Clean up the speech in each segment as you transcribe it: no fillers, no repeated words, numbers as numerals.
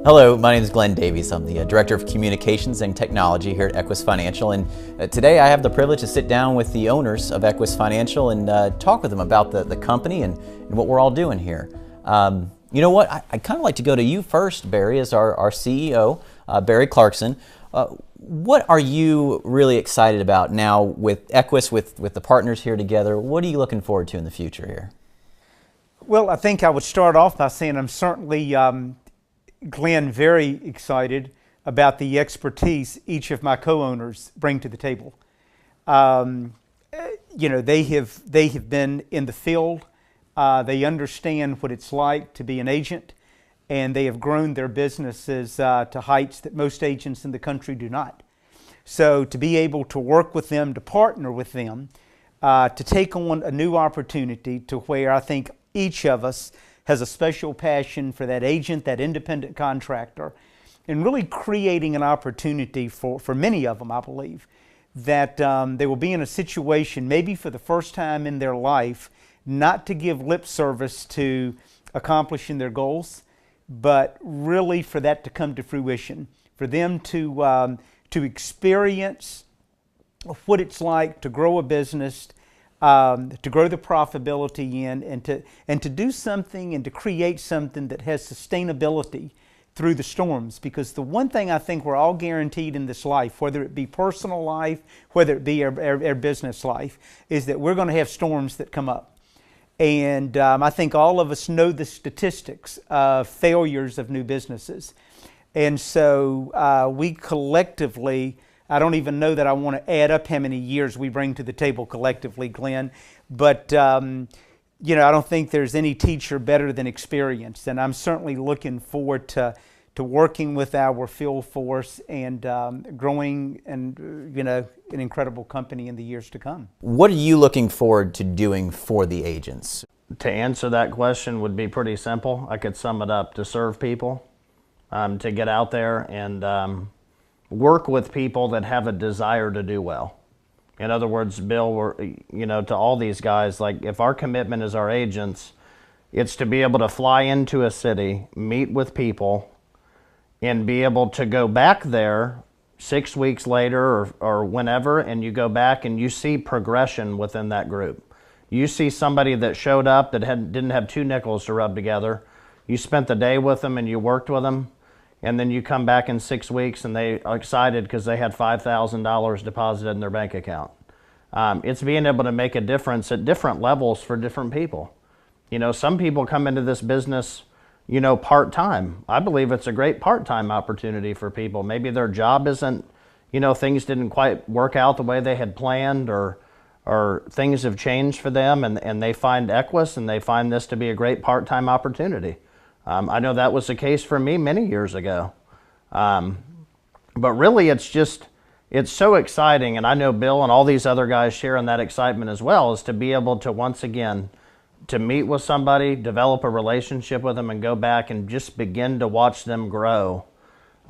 Hello, my name is Glenn Davies. I'm the Director of Communications and Technology here at Equis Financial, and today I have the privilege to sit down with the owners of Equis Financial and talk with them about the company and what we're all doing here. You know what, I'd kind of like to go to you first, Barry, as our CEO, Barry Clarkson. What are you really excited about now with Equis, with the partners here together? What are you looking forward to in the future here? Well, I think I would start off by saying I'm certainly, Glenn, very excited about the expertise each of my co-owners bring to the table. You know, they have been in the field. They understand what it's like to be an agent, and they have grown their businesses to heights that most agents in the country do not. So to be able to work with them, to partner with them, to take on a new opportunity to where I think each of us has a special passion for that agent, that independent contractor, and really creating an opportunity for many of them, I believe, that they will be in a situation, maybe for the first time in their life, not to give lip service to accomplishing their goals, but really for that to come to fruition, for them to experience what it's like to grow a business, to grow the profitability in, and to do something and to create something that has sustainability through the storms. Because the one thing I think we're all guaranteed in this life, whether it be personal life, whether it be our business life, is that we're going to have storms that come up. And I think all of us know the statistics of failures of new businesses. And so we collectively, I don't even know that I want to add up how many years we bring to the table collectively, Glenn, but you know, I don't think there's any teacher better than experience, and I'm certainly looking forward to working with our field force and growing and you know, an incredible company in the years to come. What are you looking forward to doing for the agents? To answer that question would be pretty simple. I could sum it up: to serve people, to get out there and work with people that have a desire to do well. In other words, Bill, you know, to all these guys, like, if our commitment as our agents, it's to be able to fly into a city, meet with people, and be able to go back there 6 weeks later or whenever, and you go back and you see progression within that group. You see somebody that showed up that didn't have two nickels to rub together. You spent the day with them and you worked with them. And then you come back in 6 weeks and they are excited because they had $5,000 deposited in their bank account. It's being able to make a difference at different levels for different people. You know, some people come into this business, you know, part-time. I believe it's a great part-time opportunity for people. Maybe their job isn't, you know, things didn't quite work out the way they had planned, or things have changed for them, and they find Equis and they find this to be a great part-time opportunity. I know that was the case for me many years ago. But really, it's so exciting, and I know Bill and all these other guys sharing that excitement as well, is to be able to, once again, to meet with somebody, develop a relationship with them, and go back and just begin to watch them grow,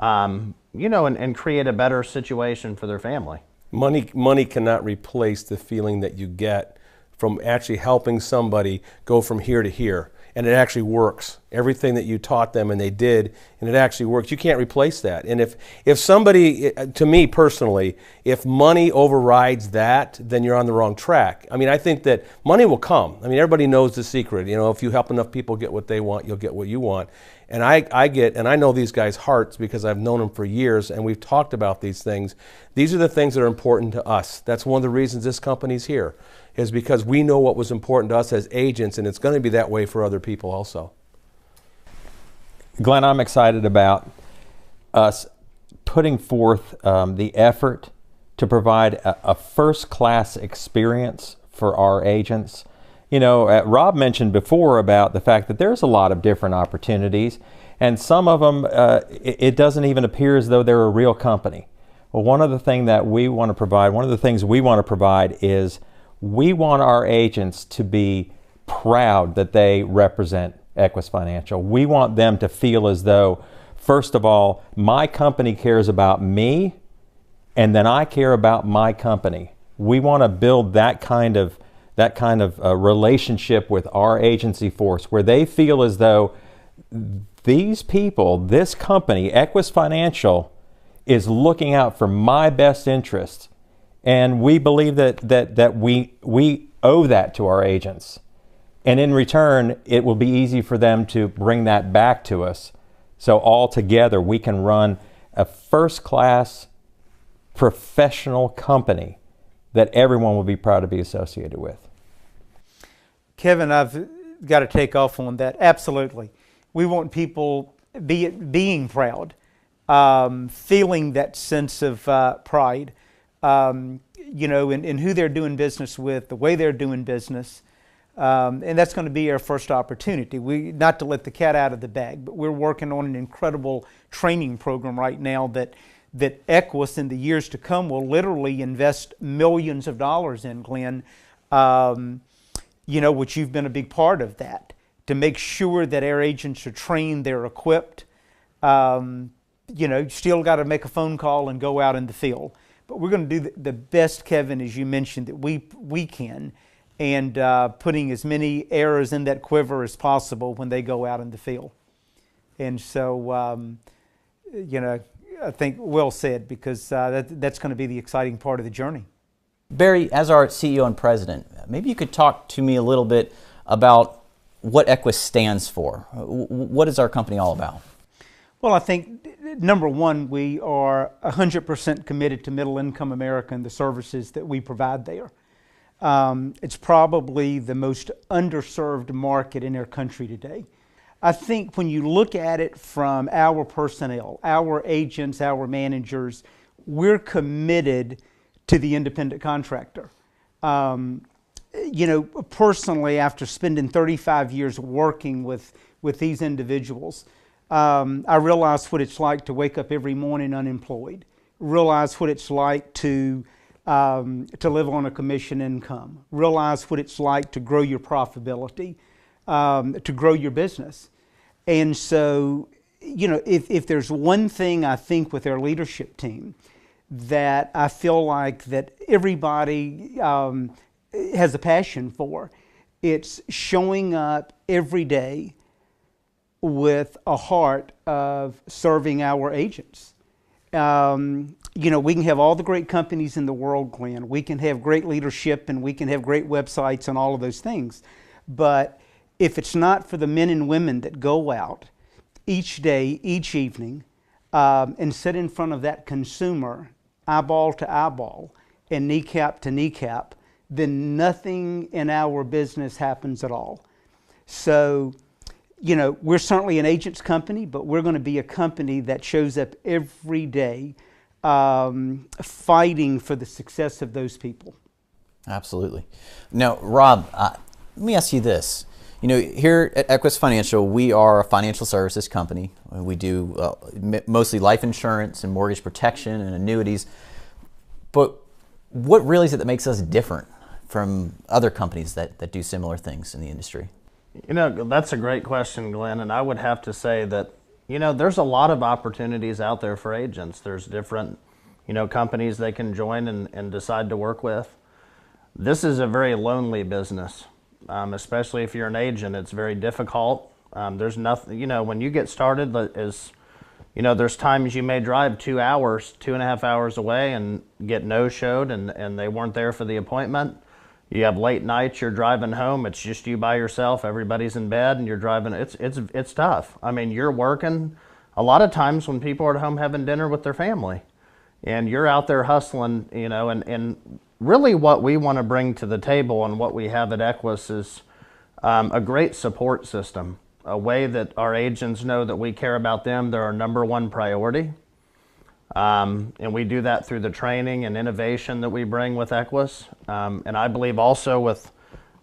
you know, and create a better situation for their family. Money cannot replace the feeling that you get from actually helping somebody go from here to here. And it actually works. Everything that you taught them and they did, and it actually works. You can't replace that. And if somebody, to me personally, if money overrides that, then you're on the wrong track. I mean, I think that money will come. I mean, everybody knows the secret. You know, if you help enough people get what they want, you'll get what you want. And I know these guys' hearts because I've known them for years, and we've talked about these things. These are the things that are important to us. That's one of the reasons this company's here, is because we know what was important to us as agents, and it's going to be that way for other people also. Glenn, I'm excited about us putting forth the effort to provide a first-class experience for our agents. You know, Rob mentioned before about the fact that there's a lot of different opportunities, and some of them, it doesn't even appear as though they're a real company. Well, one of the things we want to provide is we want our agents to be proud that they represent Equis Financial. We want them to feel as though, first of all, my company cares about me, and then I care about my company. We want to build that kind of relationship with our agency force, where they feel as though these people, this company, Equis Financial, is looking out for my best interests. And we believe that we owe that to our agents. And in return, it will be easy for them to bring that back to us. So all together, we can run a first-class professional company that everyone will be proud to be associated with. Kevin, I've got to take off on that. Absolutely. We want people being proud, feeling that sense of pride, you know, in who they're doing business with, the way they're doing business. And that's going to be our first opportunity. Not to let the cat out of the bag, but we're working on an incredible training program right now that Equis in the years to come will literally invest millions of dollars in, Glenn, you know, which you've been a big part of that, to make sure that our agents are trained, they're equipped. You know, still got to make a phone call and go out in the field. But we're going to do the best, Kevin, as you mentioned, that we can, and putting as many arrows in that quiver as possible when they go out in the field. And so, you know, I think well said, because that's going to be the exciting part of the journey. Barry, as our CEO and president, maybe you could talk to me a little bit about what Equis stands for. What is our company all about? Well, I think, number one, we are 100% committed to middle-income America and the services that we provide there. It's probably the most underserved market in our country today. I think when you look at it from our personnel, our agents, our managers, we're committed to the independent contractor. You know, personally, after spending 35 years working with these individuals, I realize what it's like to wake up every morning unemployed, realize what it's like to live on a commission income, realize what it's like to grow your profitability, to grow your business. And so, you know, if there's one thing I think with our leadership team that I feel like that everybody has a passion for, it's showing up every day with a heart of serving our agents. You know, we can have all the great companies in the world, Glenn. We can have great leadership and we can have great websites and all of those things. But if it's not for the men and women that go out each day, each evening, and sit in front of that consumer, eyeball to eyeball, and kneecap to kneecap, then nothing in our business happens at all. So, you know, we're certainly an agent's company, but we're going to be a company that shows up every day fighting for the success of those people. Absolutely. Now, Rob, let me ask you this. You know, here at Equis Financial, we are a financial services company. We do mostly life insurance and mortgage protection and annuities. But what really is it that makes us different from other companies that do similar things in the industry? You know, that's a great question, Glenn. And I would have to say that, you know, there's a lot of opportunities out there for agents. There's different, you know, companies they can join and decide to work with. This is a very lonely business. Especially if you're an agent, it's very difficult. There's nothing, you know, when you get started, you know, there's times you may drive 2 hours, 2.5 hours away and get no-showed and they weren't there for the appointment. You have late nights, you're driving home, it's just you by yourself, everybody's in bed and you're driving, it's tough. I mean, you're working a lot of times when people are at home having dinner with their family and you're out there hustling, you know, and really what we want to bring to the table and what we have at Equis is a great support system, a way that our agents know that we care about them. They're our number one priority. And we do that through the training and innovation that we bring with Equis. And I believe also with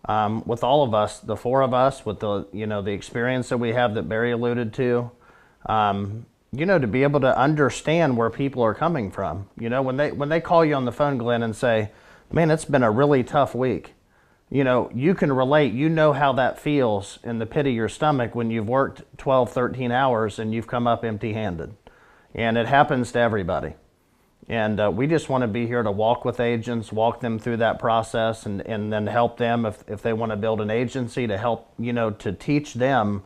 all of us, the four of us, with the, you know, the experience that we have that Barry alluded to, you know, to be able to understand where people are coming from. You know, when they call you on the phone, Glenn, and say, man, it's been a really tough week. You know, you can relate. You know how that feels in the pit of your stomach when you've worked 12, 13 hours and you've come up empty-handed. And it happens to everybody. And we just want to be here to walk with agents, walk them through that process, and then help them if they want to build an agency, to help, you know, to teach them,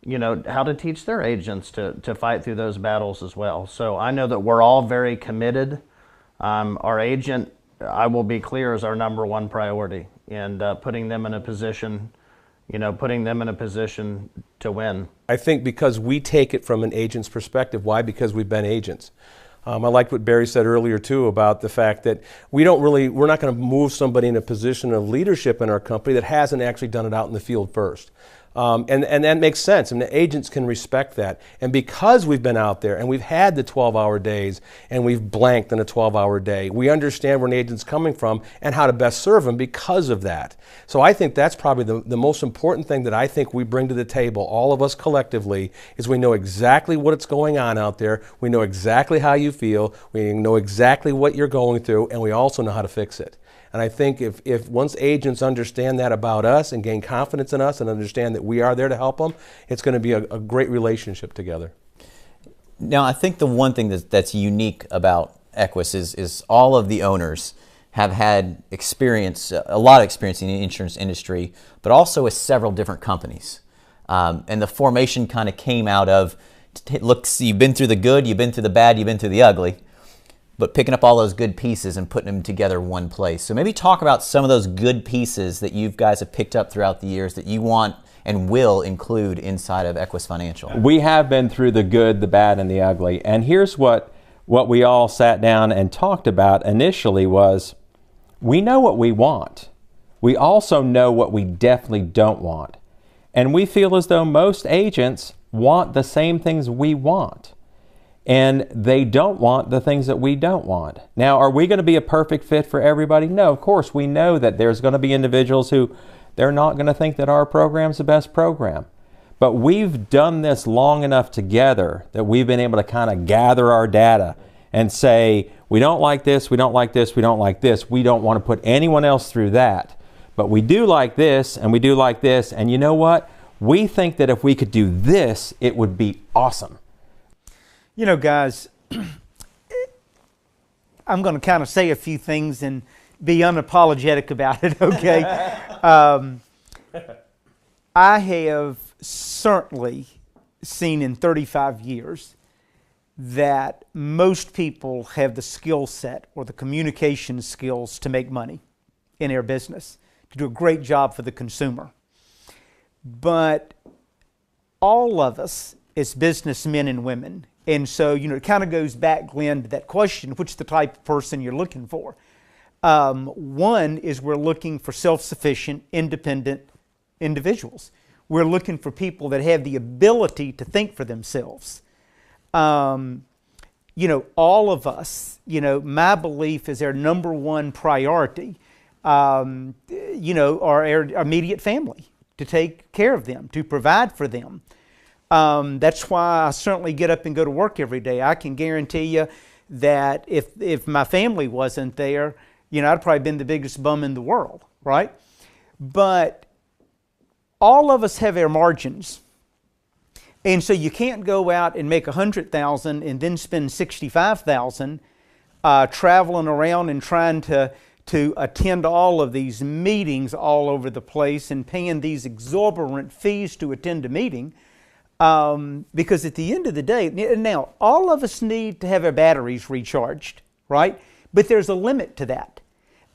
how to teach their agents to fight through those battles as well. So I know that we're all very committed. Our agent, I will be clear, is our number one priority, and putting them in a position to win. I think because we take it from an agent's perspective. Why? Because we've been agents. I liked what Barry said earlier too about the fact that we're not going to move somebody in a position of leadership in our company that hasn't actually done it out in the field first. And that makes sense, and the agents can respect that. And because we've been out there and we've had the 12-hour days and we've blanked in a 12-hour day, we understand where an agent's coming from and how to best serve them because of that. So I think that's probably the most important thing that I think we bring to the table, all of us collectively, is we know exactly what's going on out there, we know exactly how you feel, we know exactly what you're going through, and we also know how to fix it. And I think if once agents understand that about us and gain confidence in us and understand that we are there to help them, it's going to be a great relationship together. Now, I think the one thing that's unique about Equis is all of the owners have had experience, a lot of experience in the insurance industry, but also with several different companies. And the formation kind of came out of, look, you've been through the good, you've been through the bad, you've been through the ugly, but picking up all those good pieces and putting them together one place. So maybe talk about some of those good pieces that you guys have picked up throughout the years that you want and will include inside of Equis Financial. We have been through the good, the bad, and the ugly. And here's what we all sat down and talked about initially was, we know what we want. We also know what we definitely don't want. And we feel as though most agents want the same things we want. And they don't want the things that we don't want. Now, are we going to be a perfect fit for everybody? No, of course. We know that there's going to be individuals who they're not going to think that our program's the best program. But we've done this long enough together that we've been able to kind of gather our data and say, we don't like this, we don't like this, we don't like this. We don't want to put anyone else through that. But we do like this, and we do like this. And you know what? We think that if we could do this, it would be awesome. You know, guys, I'm going to kind of say a few things and be unapologetic about it, okay? I have certainly seen in 35 years that most people have the skill set or the communication skills to make money in their business, to do a great job for the consumer. But all of us as businessmen and women, and so, it kind of goes back, Glenn, to that question, which is the type of person you're looking for. One is we're looking for self-sufficient, independent individuals. We're looking for people that have the ability to think for themselves. All of us, my belief is our number one priority, our immediate family, to take care of them, to provide for them. That's why I certainly get up and go to work every day. I can guarantee you that if my family wasn't there, I'd probably been the biggest bum in the world, right? But all of us have our margins. And so you can't go out and make $100,000 and then spend $65,000 traveling around and trying to attend all of these meetings all over the place and paying these exorbitant fees to attend a meeting. Because at the end of the day, now all of us need to have our batteries recharged, right? But there's a limit to that.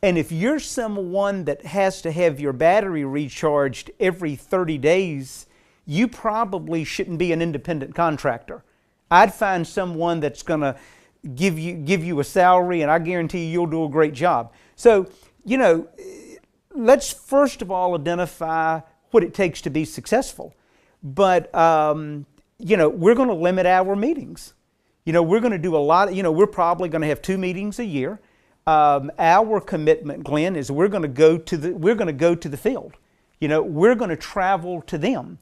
And if you're someone that has to have your battery recharged every 30 days, you probably shouldn't be an independent contractor. I'd find someone that's going to give you a salary, and I guarantee you'll do a great job. So, let's first of all identify what it takes to be successful. But, we're going to limit our meetings. We're going to do a lot, we're probably going to have 2 meetings a year. Our commitment, Glenn, is we're going to go to the field. We're going to travel to them.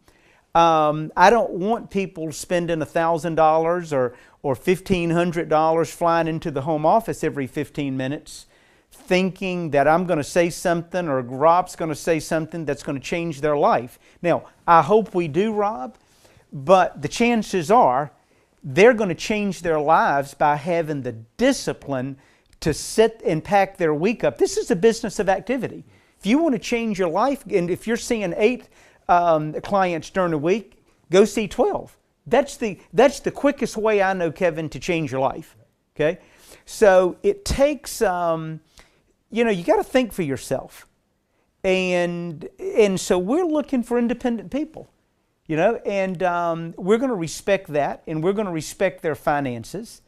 I don't want people spending $1,000 or $1,500 flying into the home office every 15 minutes thinking that I'm going to say something or Rob's going to say something that's going to change their life. Now, I hope we do, Rob, but the chances are they're going to change their lives by having the discipline to sit and pack their week up. This is a business of activity. If you want to change your life, and if you're seeing 8 clients during the week, Go see 12. That's the quickest way I know, Kevin, to change your life. Okay? So it takes, you got to think for yourself. And so we're looking for independent people, and we're going to respect that, and we're going to respect their finances,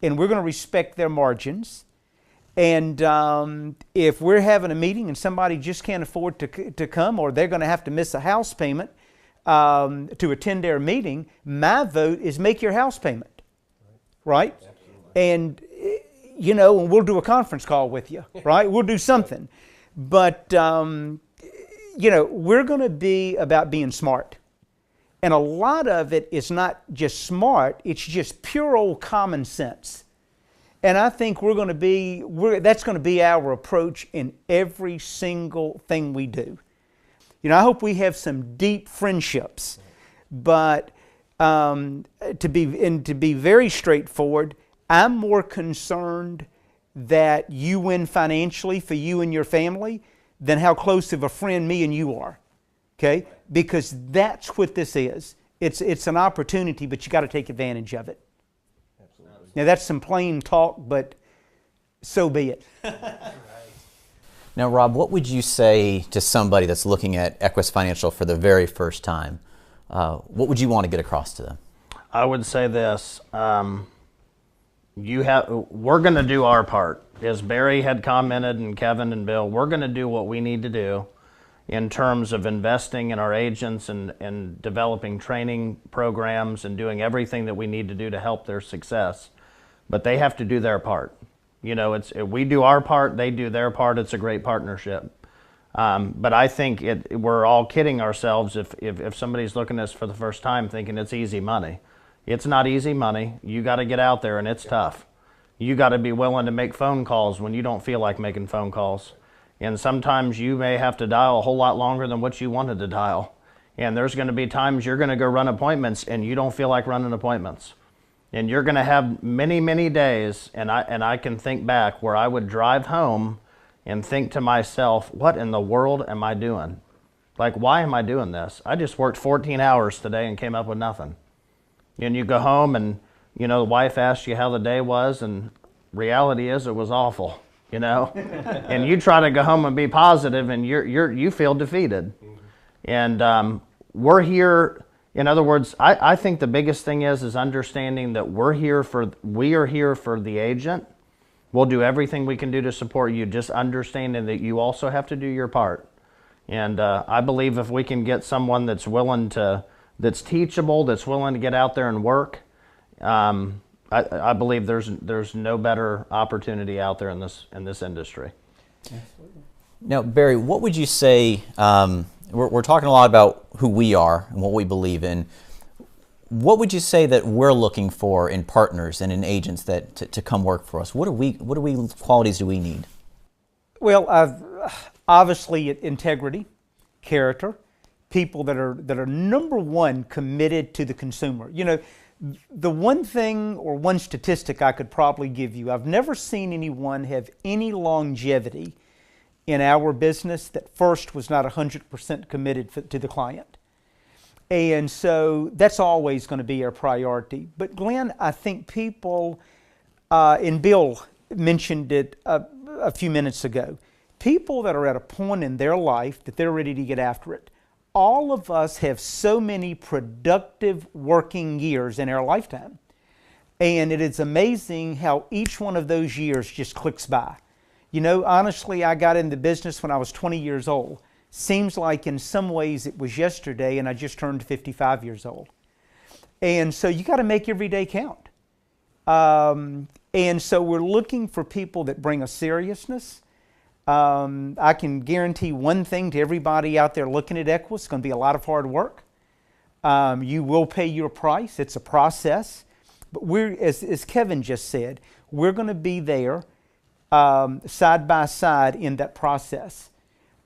and we're going to respect their margins. And if we're having a meeting and somebody just can't afford to come, or they're going to have to miss a house payment to attend their meeting, my vote is make your house payment, right? And, and we'll do a conference call with you, right? We'll do something. But, we're going to be about being smart. And a lot of it is not just smart, it's just pure old common sense. And I think that's going to be our approach in every single thing we do. I hope we have some deep friendships, but to be very straightforward, I'm more concerned that you win financially for you and your family than how close of a friend me and you are. Okay? Because that's what this is. It's an opportunity, but you got to take advantage of it. Now that's some plain talk, but so be it. Now, Rob, what would you say to somebody that's looking at Equis Financial for the very first time? What would you want to get across to them? I would say this. We're going to do our part. As Barry had commented, and Kevin and Bill, we're going to do what we need to do in terms of investing in our agents and developing training programs and doing everything that we need to do to help their success. But they have to do their part. If we do our part, they do their part. It's a great partnership. But I think we're all kidding ourselves if somebody's looking at us for the first time thinking it's easy money. It's not easy money. You got to get out there, and it's tough. You got to be willing to make phone calls when you don't feel like making phone calls. And sometimes you may have to dial a whole lot longer than what you wanted to dial. And there's going to be times you're going to go run appointments and you don't feel like running appointments. And you're going to have many, many days, and I can think back where I would drive home and think to myself, what in the world am I doing? Like, why am I doing this? I just worked 14 hours today and came up with nothing. And you go home and, the wife asks you how the day was, and reality is it was awful, And you try to go home and be positive, and you feel defeated. And we're here. In other words, I think the biggest thing is understanding that we are here for the agent. We'll do everything we can do to support you, just understanding that you also have to do your part. And I believe if we can get someone that's teachable, that's willing to get out there and work, I believe there's no better opportunity out there in this industry. Now, Barry, what would you say? We're talking a lot about who we are and what we believe in. What would you say that we're looking for in partners and in agents to come work for us? What qualities do we need? Well, obviously integrity, character, people that are number one committed to the consumer. The one thing or one statistic I could probably give you, I've never seen anyone have any longevity in our business that first was not 100% committed to the client. And so that's always going to be our priority. But Glenn, I think people, and Bill mentioned it a few minutes ago, people that are at a point in their life that they're ready to get after it. All of us have so many productive working years in our lifetime. And it is amazing how each one of those years just clicks by. Honestly, I got into business when I was 20 years old. Seems like in some ways it was yesterday, and I just turned 55 years old. And so you got to make every day count. And so we're looking for people that bring a seriousness. I can guarantee one thing to everybody out there looking at Equis: it's going to be a lot of hard work. You will pay your price. It's a process. But as Kevin just said, we're going to be there side by side in that process.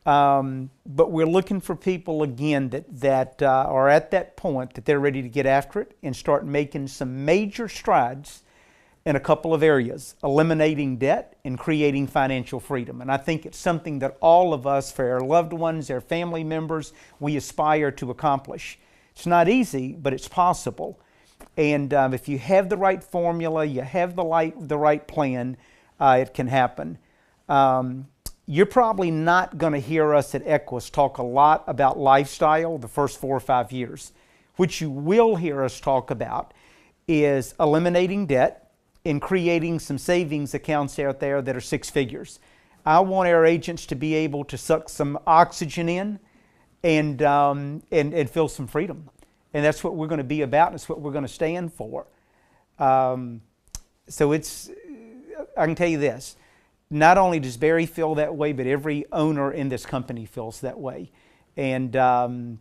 But we're looking for people, again, that are at that point that they're ready to get after it and start making some major strides in a couple of areas: eliminating debt and creating financial freedom. And I think it's something that all of us, for our loved ones, our family members, we aspire to accomplish. It's not easy, but it's possible. And if you have the right formula, you have the right plan, it can happen. You're probably not going to hear us at Equis talk a lot about lifestyle the first 4 or 5 years. What you will hear us talk about is eliminating debt and creating some savings accounts out there that are 6 figures. I want our agents to be able to suck some oxygen in and feel some freedom. And that's what we're going to be about, and it's what we're going to stand for. So I can tell you this, not only does Barry feel that way, but every owner in this company feels that way. And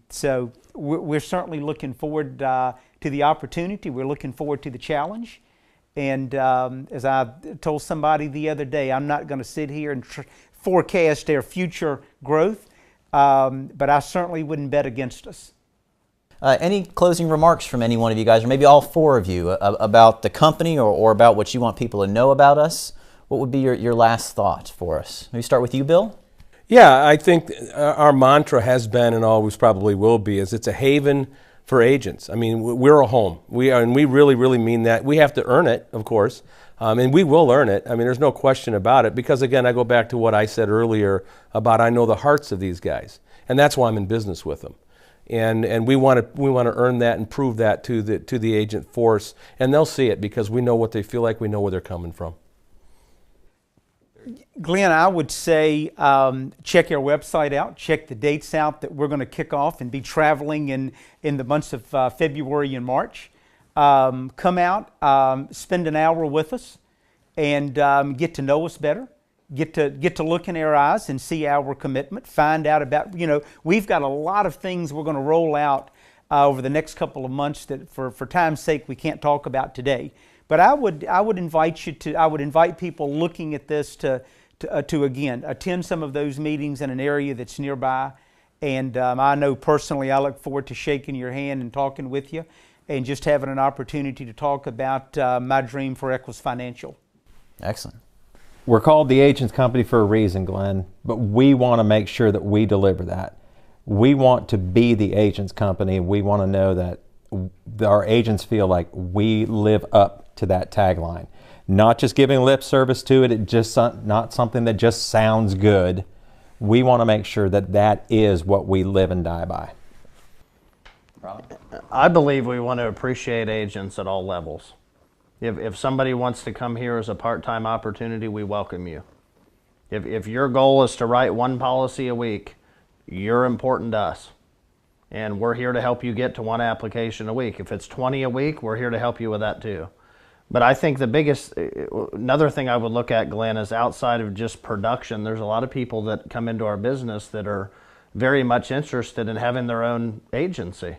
so we're certainly looking forward to the opportunity. We're looking forward to the challenge. And as I told somebody the other day, I'm not going to sit here and forecast their future growth, but I certainly wouldn't bet against us. Any closing remarks from any one of you guys, or maybe all 4 of you, about the company or about what you want people to know about us? What would be your last thought for us? Maybe start with you, Bill? Yeah, I think our mantra has been, and always probably will be, is it's a haven for agents. I mean, we're a home. And we really, really mean that. We have to earn it, of course, and we will earn it. I mean, there's no question about it, because again, I go back to what I said earlier about I know the hearts of these guys, and that's why I'm in business with them. And we want to earn that and prove that to the agent force, and they'll see it because we know what they feel like, we know where they're coming from. Glenn, I would say check our website out, check the dates out that we're going to kick off and be traveling in the months of February and March. Come out, spend an hour with us, and get to know us better. Get to look in our eyes and see our commitment. Find out about, we've got a lot of things we're going to roll out over the next couple of months that, for time's sake, we can't talk about today. But I would invite people looking at this to again attend some of those meetings in an area that's nearby. And I know personally, I look forward to shaking your hand and talking with you, and just having an opportunity to talk about my dream for Equis Financial. Excellent. We're called the Agents Company for a reason, Glenn, but we want to make sure that we deliver that. We want to be the Agents Company. We want to know that our agents feel like we live up to that tagline. Not just giving lip service to it, just not something that just sounds good. We want to make sure that that is what we live and die by. I believe we want to appreciate agents at all levels. If somebody wants to come here as a part-time opportunity, we welcome you. If your goal is to write 1 policy a week, you're important to us. And we're here to help you get to 1 application a week. If it's 20 a week, we're here to help you with that too. But I think another thing I would look at, Glenn, is outside of just production, there's a lot of people that come into our business that are very much interested in having their own agency.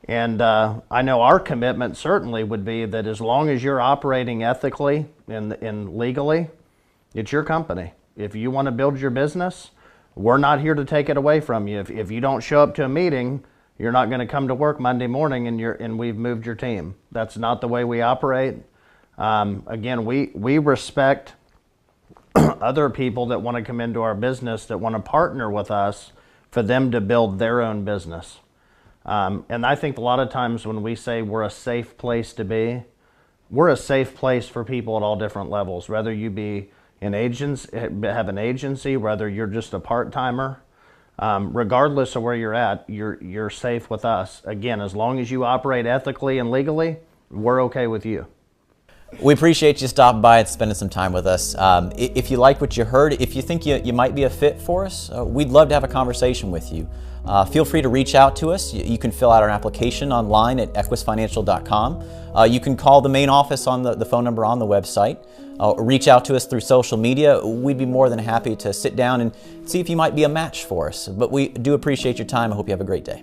And I know our commitment certainly would be that as long as you're operating ethically and legally, it's your company. If you want to build your business, we're not here to take it away from you. If you don't show up to a meeting, you're not going to come to work Monday morning and we've moved your team. That's not the way we operate. Again, we respect other people that want to come into our business, that want to partner with us for them to build their own business. And I think a lot of times when we say we're a safe place to be, we're a safe place for people at all different levels, whether you be have an agency, whether you're just a part-timer, regardless of where you're at, you're safe with us. Again, as long as you operate ethically and legally, we're okay with you. We appreciate you stopping by and spending some time with us. If you like what you heard, if you think you might be a fit for us, we'd love to have a conversation with you. Feel free to reach out to us. You can fill out our application online at equisfinancial.com. You can call the main office on the phone number on the website. Reach out to us through social media. We'd be more than happy to sit down and see if you might be a match for us. But we do appreciate your time. I hope you have a great day.